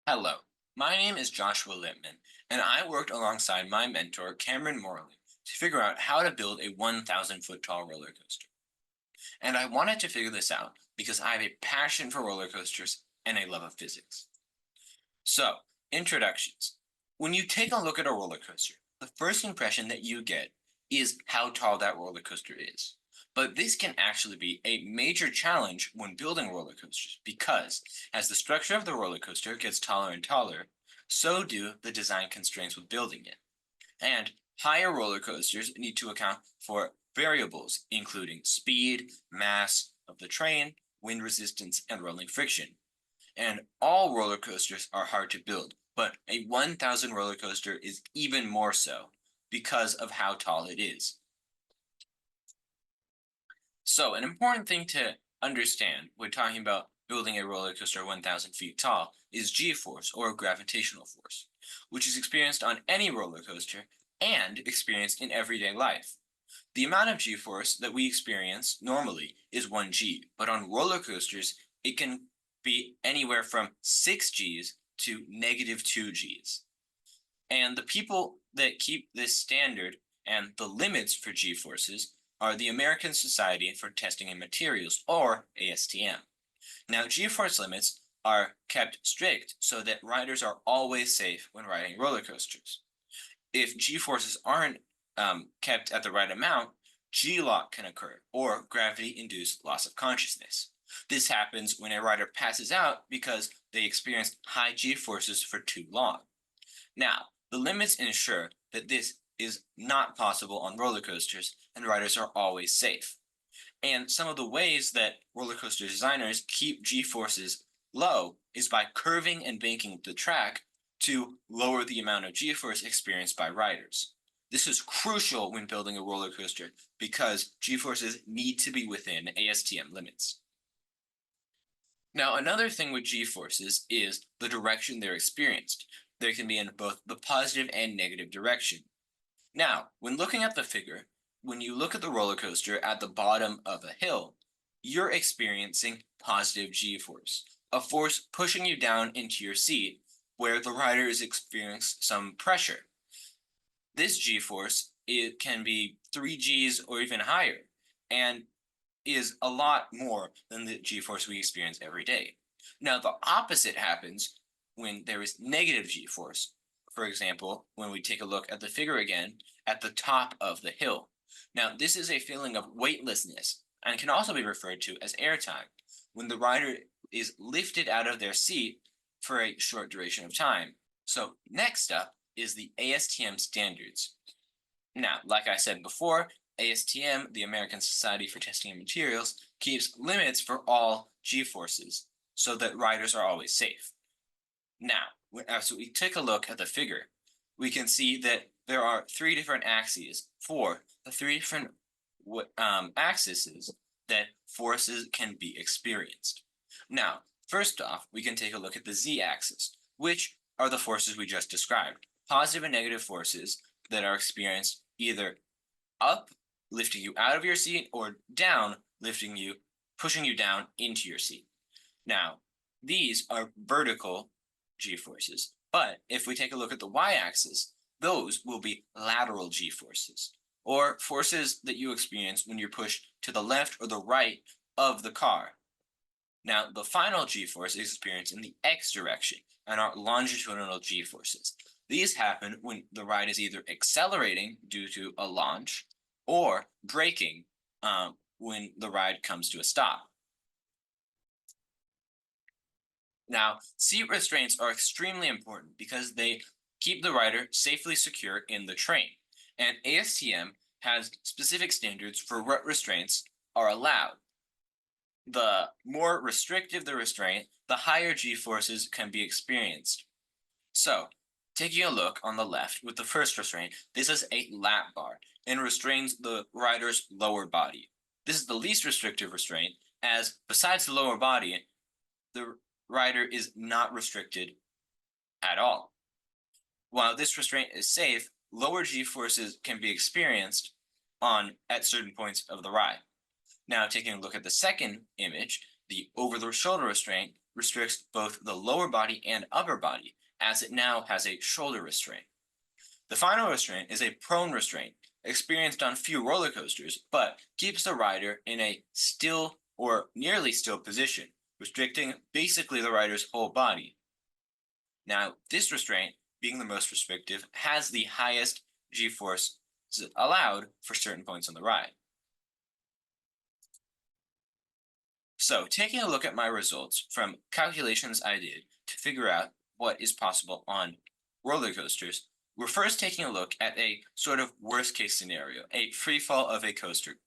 Hello, my name is Joshua Lippman, and I worked alongside my mentor, Cameron Morley, to figure out how to build a 1,000-foot tall roller coaster. And I wanted to figure this out because I have a passion for roller coasters and a love of physics. So, introductions. When you take a look at a roller coaster, the first impression that you get is how tall that roller coaster is. But this can actually be a major challenge when building roller coasters because as the structure of the roller coaster gets taller and taller, so do the design constraints with building it. And higher roller coasters need to account for variables including speed, mass of the train, wind resistance, and rolling friction. And all roller coasters are hard to build, but a 1,000 roller coaster is even more so because of how tall it is. So, an important thing to understand when talking about building a roller coaster 1,000 feet tall is g-force or gravitational force, which is experienced on any roller coaster and experienced in everyday life. The amount of g-force that we experience normally is 1 g, but on roller coasters, it can be anywhere from 6 g's to negative 2 g's. And the people that keep this standard and the limits for g-forces are the American Society for Testing and Materials, or ASTM. Now, g-force limits are kept strict so that riders are always safe when riding roller coasters. If g-forces aren't kept at the right amount, G-lock can occur, or gravity-induced loss of consciousness. This happens when a rider passes out because they experienced high g-forces for too long. Now, the limits ensure that this is not possible on roller coasters and riders are always safe. And some of the ways that roller coaster designers keep g-forces low is by curving and banking the track to lower the amount of g-force experienced by riders. This is crucial when building a roller coaster because g-forces need to be within ASTM limits. Now, another thing with g-forces is the direction they're experienced. They can be in both the positive and negative direction. Now, when looking at the figure, when you look at the roller coaster at the bottom of a hill, you're experiencing positive g-force, a force pushing you down into your seat where the rider is experiencing some pressure. This g-force, it can be 3 g's or even higher, and is a lot more than the g-force we experience every day. Now, the opposite happens when there is negative g-force. For example, when we take a look at the figure again at the top of the hill. Now, this is a feeling of weightlessness and can also be referred to as airtime, when the rider is lifted out of their seat for a short duration of time. So next up is the ASTM standards. Now, like I said before, ASTM, the American Society for Testing and Materials, keeps limits for all g-forces so that riders are always safe. Now, as we take a look at the figure, we can see that there are 3 different axes for the 3 different axes that forces can be experienced. Now, first off, we can take a look at the z-axis, which are the forces we just described, positive and negative forces that are experienced either up, lifting you out of your seat, or down, lifting you, pushing you down into your seat. Now, these are vertical g-forces, but if we take a look at the y-axis, those will be lateral g-forces, or forces that you experience when you're pushed to the left or the right of the car. Now, the final g-force is experienced in the x direction and are longitudinal g-forces. These happen when the ride is either accelerating due to a launch or braking when the ride comes to a stop. Now, seat restraints are extremely important because they keep the rider safely secure in the train, and ASTM has specific standards for what restraints are allowed. The more restrictive the restraint, the higher g-forces can be experienced. So, taking a look on the left with the first restraint, this is a lap bar and restrains the rider's lower body. This is the least restrictive restraint, as besides the lower body, the rider is not restricted at all. While this restraint is safe, lower g-forces can be experienced at certain points of the ride. Now, taking a look at the second image, the over-the-shoulder restraint, restricts both the lower body and upper body, as it now has a shoulder restraint. The final restraint is a prone restraint, experienced on few roller coasters, but keeps the rider in a still or nearly still position, restricting basically the rider's whole body. Now, this restraint, being the most restrictive, has the highest g-force allowed for certain points on the ride. So, taking a look at my results from calculations I did to figure out what is possible on roller coasters, we're first taking a look at a sort of worst case scenario, a free fall of a coaster.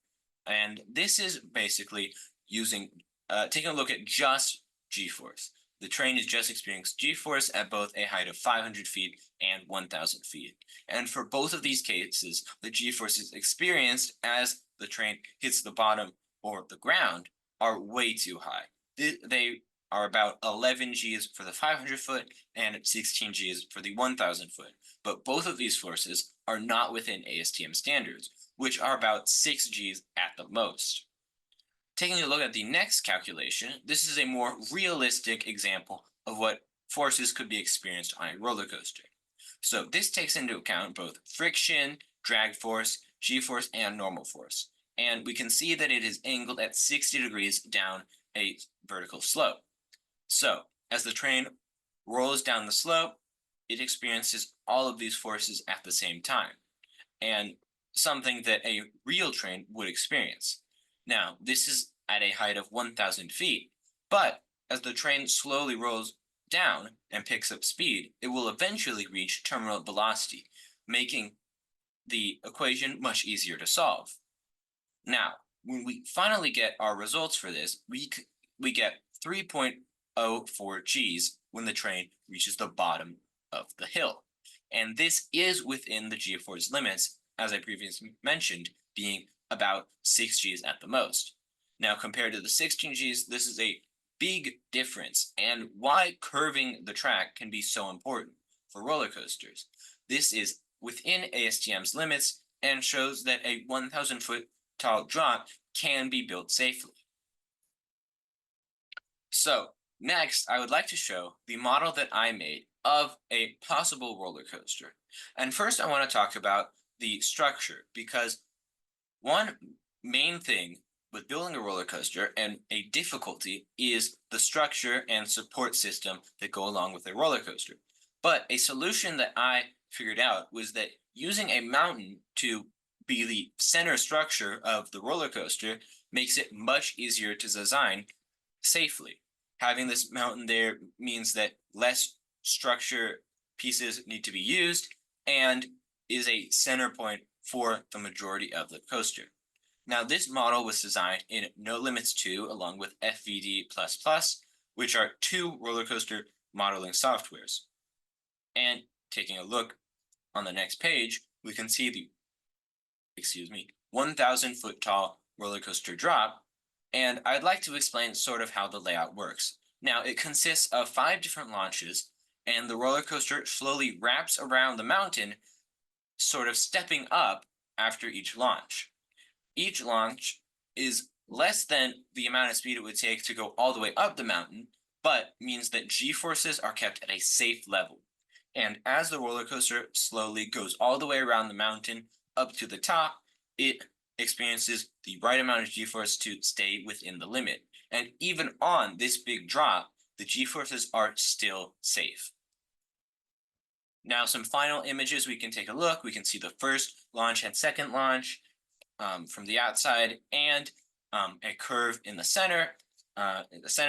And this is basically taking a look at just g-force. The train is just experiencing g-force at both a height of 500 feet and 1,000 feet. And for both of these cases, the g-force is experienced as the train hits the bottom or the ground are way too high. They are about 11 Gs for the 500 foot and 16 Gs for the 1,000 foot. But both of these forces are not within ASTM standards, which are about 6 Gs at the most. Taking a look at the next calculation, this is a more realistic example of what forces could be experienced on a roller coaster. So this takes into account both friction, drag force, g-force, and normal force. And we can see that it is angled at 60 degrees down a vertical slope. So as the train rolls down the slope, it experiences all of these forces at the same time, and something that a real train would experience. Now, this is at a height of 1,000 feet, but as the train slowly rolls down and picks up speed, it will eventually reach terminal velocity, making the equation much easier to solve. Now, when we finally get our results for this, we get 3.04 Gs when the train reaches the bottom of the hill. And this is within the g-force limits, as I previously mentioned, being about 6 Gs at the most. Now, compared to the 16 Gs, this is a big difference, and why curving the track can be so important for roller coasters. This is within ASTM's limits and shows that a 1,000 foot tall drop can be built safely. So next, I would like to show the model that I made of a possible roller coaster. And first, I want to talk about the structure, because one main thing with building a roller coaster and a difficulty is the structure and support system that go along with a roller coaster. But a solution that I figured out was that using a mountain to be the center structure of the roller coaster makes it much easier to design safely. Having this mountain there means that less structure pieces need to be used and is a center point for the majority of the coaster. Now, this model was designed in No Limits 2 along with FVD++, which are two roller coaster modeling softwares. And taking a look on the next page, we can see the 1,000 foot tall roller coaster drop. And I'd like to explain sort of how the layout works. Now, it consists of 5 different launches, and the roller coaster slowly wraps around the mountain, sort of stepping up after each launch. Each launch is less than the amount of speed it would take to go all the way up the mountain, but means that g-forces are kept at a safe level. And as the roller coaster slowly goes all the way around the mountain up to the top, it experiences the right amount of g-force to stay within the limit. And even on this big drop, the g-forces are still safe. Now, some final images we can take a look. We can see the first launch and second launch from the outside, and a curve in the center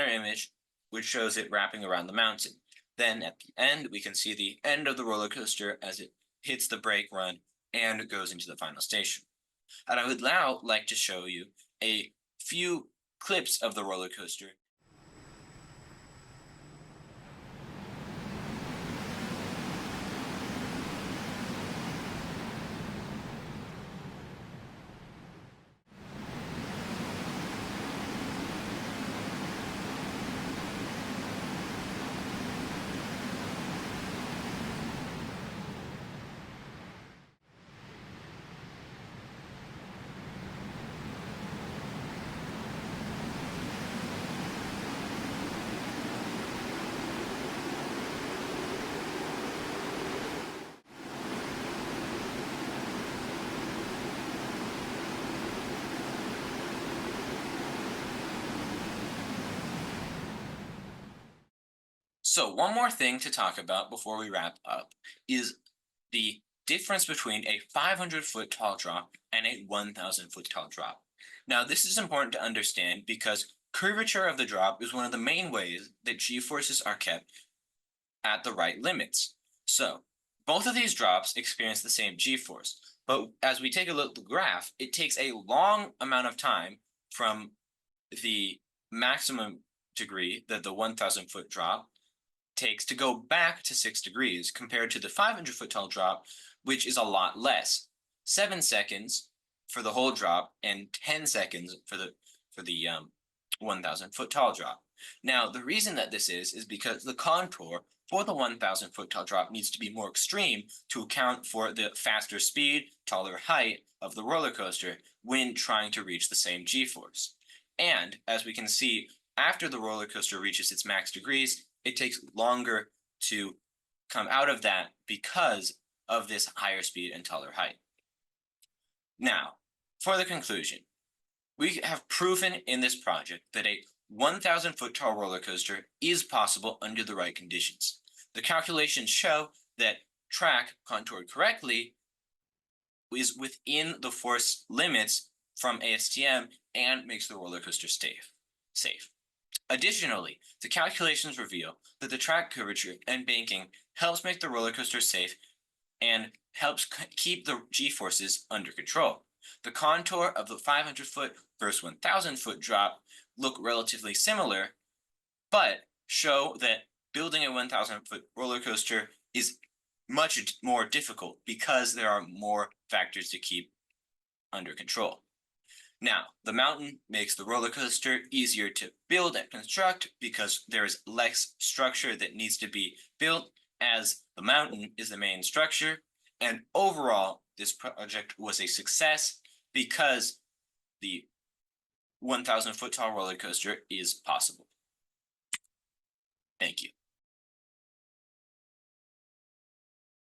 image, which shows it wrapping around the mountain. Then at the end, we can see the end of the roller coaster as it hits the brake run and goes into the final station. And I would now like to show you a few clips of the roller coaster. So one more thing to talk about before we wrap up is the difference between a 500-foot tall drop and a 1,000-foot tall drop. Now, this is important to understand because curvature of the drop is one of the main ways that g-forces are kept at the right limits. So, both of these drops experience the same g-force, but as we take a look at the graph, it takes a long amount of time from the maximum degree that the 1,000-foot drop takes to go back to 6 degrees compared to the 500-foot tall drop, which is a lot less. 7 seconds for the whole drop and 10 seconds for the 1,000-foot tall drop. Now, the reason that this is because the contour for the 1,000-foot tall drop needs to be more extreme to account for the faster speed, taller height of the roller coaster when trying to reach the same g-force. And as we can see, after the roller coaster reaches its max degrees, it takes longer to come out of that because of this higher speed and taller height. Now, for the conclusion, we have proven in this project that a 1,000-foot tall roller coaster is possible under the right conditions. The calculations show that track contoured correctly is within the force limits from ASTM and makes the roller coaster safe. Additionally, the calculations reveal that the track curvature and banking helps make the roller coaster safe and helps keep the g-forces under control. The contour of the 500-foot versus 1,000-foot drop look relatively similar, but show that building a 1,000-foot roller coaster is much more difficult because there are more factors to keep under control. Now, the mountain makes the roller coaster easier to build and construct because there is less structure that needs to be built, as the mountain is the main structure. And overall, this project was a success because the 1,000-foot tall roller coaster is possible. Thank you.